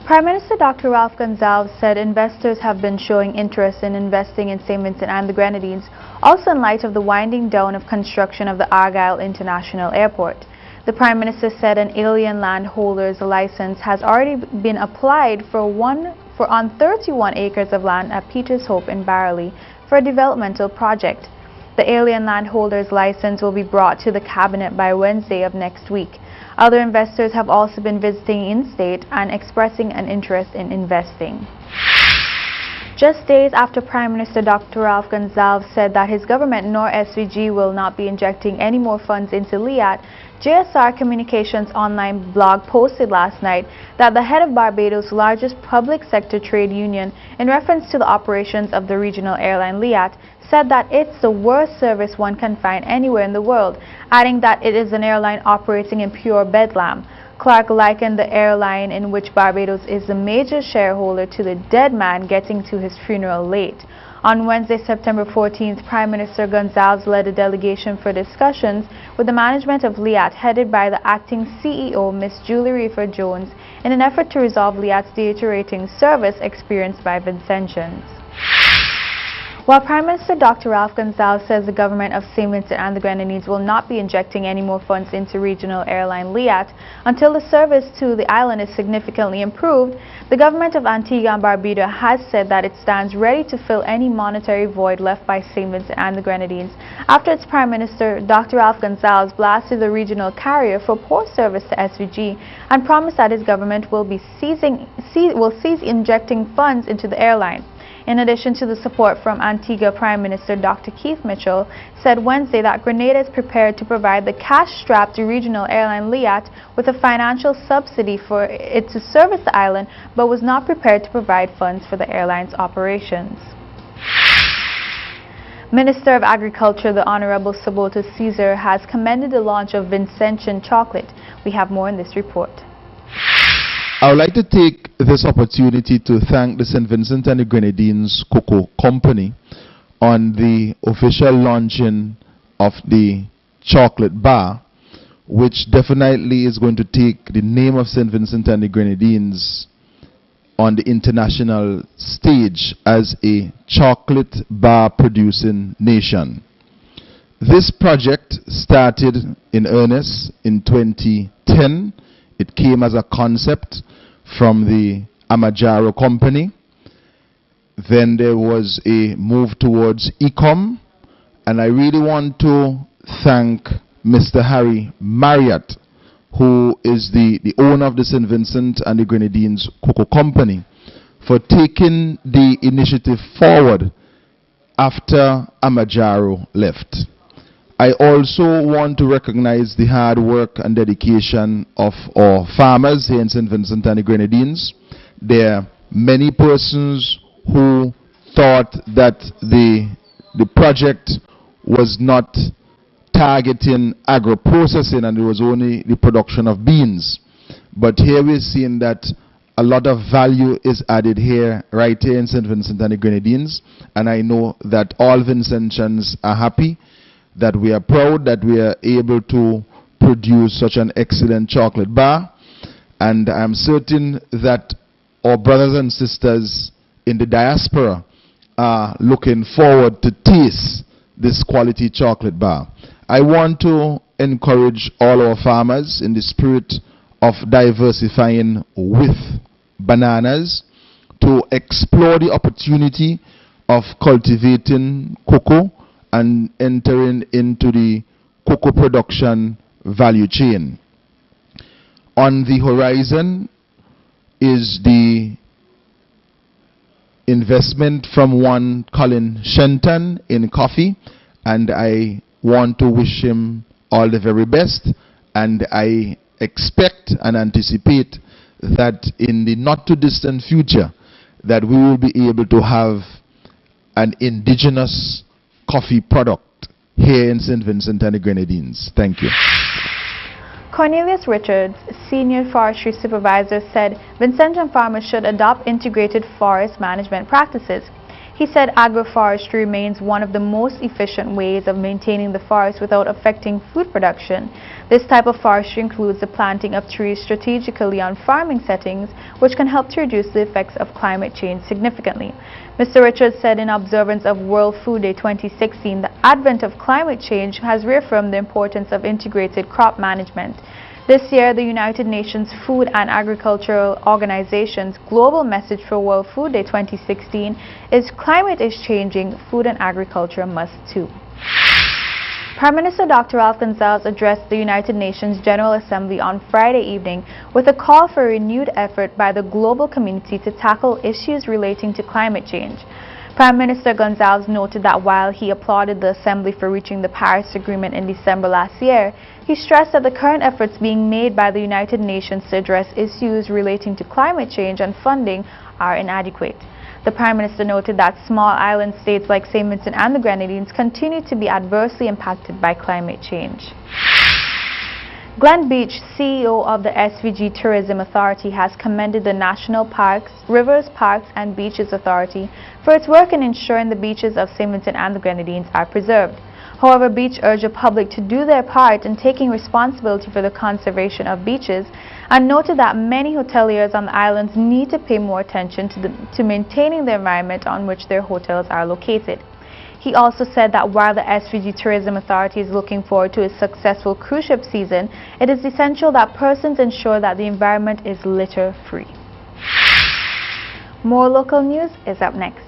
Prime Minister Dr. Ralph Gonsalves said investors have been showing interest in investing in St. Vincent and the Grenadines, also in light of the winding down of construction of the Argyle International Airport. The Prime Minister said an alien landholder's license has already been applied for on 31 acres of land at Peters Hope in Barrowley for a developmental project. The alien landholder's license will be brought to the Cabinet by Wednesday of next week. Other investors have also been visiting in-state and expressing an interest in investing. Just days after Prime Minister Dr. Ralph Gonsalves said that his government nor SVG will not be injecting any more funds into LIAT, JSR Communications online blog posted last night that the head of Barbados' largest public sector trade union, in reference to the operations of the regional airline LIAT, said that it's the worst service one can find anywhere in the world, adding that it is an airline operating in pure bedlam. Clark likened the airline, in which Barbados is the major shareholder, to the dead man getting to his funeral late. On Wednesday, September 14th, Prime Minister Gonsalves led a delegation for discussions with the management of LIAT, headed by the acting CEO, Ms. Julie Reefer-Jones, in an effort to resolve LIAT's deteriorating service experienced by Vincentians. While Prime Minister Dr. Ralph Gonsalves says the government of St. Vincent and the Grenadines will not be injecting any more funds into regional airline LIAT until the service to the island is significantly improved, the government of Antigua and Barbuda has said that it stands ready to fill any monetary void left by St. Vincent and the Grenadines after its Prime Minister Dr. Ralph Gonsalves blasted the regional carrier for poor service to SVG and promised that his government will cease injecting funds into the airline. In addition to the support from Antigua, Prime Minister Dr. Keith Mitchell said Wednesday that Grenada is prepared to provide the cash-strapped regional airline LIAT with a financial subsidy for it to service the island, but was not prepared to provide funds for the airline's operations. Minister of Agriculture, the Honorable Saboto Caesar, has commended the launch of Vincentian chocolate. We have more in this report. I would like to take this opportunity to thank the St. Vincent and the Grenadines Cocoa Company on the official launching of the chocolate bar, which definitely is going to take the name of St. Vincent and the Grenadines on the international stage as a chocolate bar producing nation. This project started in earnest in 2010. It came as a concept from the Amajaro company. Then there was a move towards ECOM, and I really want to thank Mr. Harry Marriott, who is the owner of the St. Vincent and the Grenadines Cocoa Company, for taking the initiative forward after Amajaro left. I also want to recognize the hard work and dedication of our farmers here in St. Vincent and the Grenadines. There are many persons who thought that the project was not targeting agro-processing and it was only the production of beans. But here we're seeing that a lot of value is added here, right here in St. Vincent and the Grenadines. And I know that all Vincentians are happy, that we are proud that we are able to produce such an excellent chocolate bar. And I'm certain that our brothers and sisters in the diaspora are looking forward to taste this quality chocolate bar. I want to encourage all our farmers in the spirit of diversifying with bananas to explore the opportunity of cultivating cocoa and entering into the cocoa production value chain. On the horizon is the investment from one Colin Shenton in coffee, and I want to wish him all the very best, and I expect and anticipate that in the not too distant future that we will be able to have an indigenous coffee product here in St. Vincent and the Grenadines. Thank you. Cornelius Richards, Senior Forestry Supervisor, said Vincentian farmers should adopt integrated forest management practices. He said agroforestry remains one of the most efficient ways of maintaining the forest without affecting food production. This type of forestry includes the planting of trees strategically on farming settings, which can help to reduce the effects of climate change significantly. Mr. Richards said in observance of World Food Day 2016, the advent of climate change has reaffirmed the importance of integrated crop management. This year, the United Nations Food and Agricultural Organization's global message for World Food Day 2016 is "Climate is changing, food and agriculture must too." Prime Minister Dr. Ralph Gonsalves addressed the United Nations General Assembly on Friday evening with a call for a renewed effort by the global community to tackle issues relating to climate change. Prime Minister Gonsalves noted that while he applauded the Assembly for reaching the Paris Agreement in December last year, he stressed that the current efforts being made by the United Nations to address issues relating to climate change and funding are inadequate. The Prime Minister noted that small island states like St. Vincent and the Grenadines continue to be adversely impacted by climate change. Glenn Beach, CEO of the SVG Tourism Authority, has commended the National Parks, Rivers, Parks and Beaches Authority for its work in ensuring the beaches of St. Vincent and the Grenadines are preserved. However, Beach urged the public to do their part in taking responsibility for the conservation of beaches and noted that many hoteliers on the islands need to pay more attention to maintaining the environment on which their hotels are located. He also said that while the SVG Tourism Authority is looking forward to a successful cruise ship season, it is essential that persons ensure that the environment is litter-free. More local news is up next.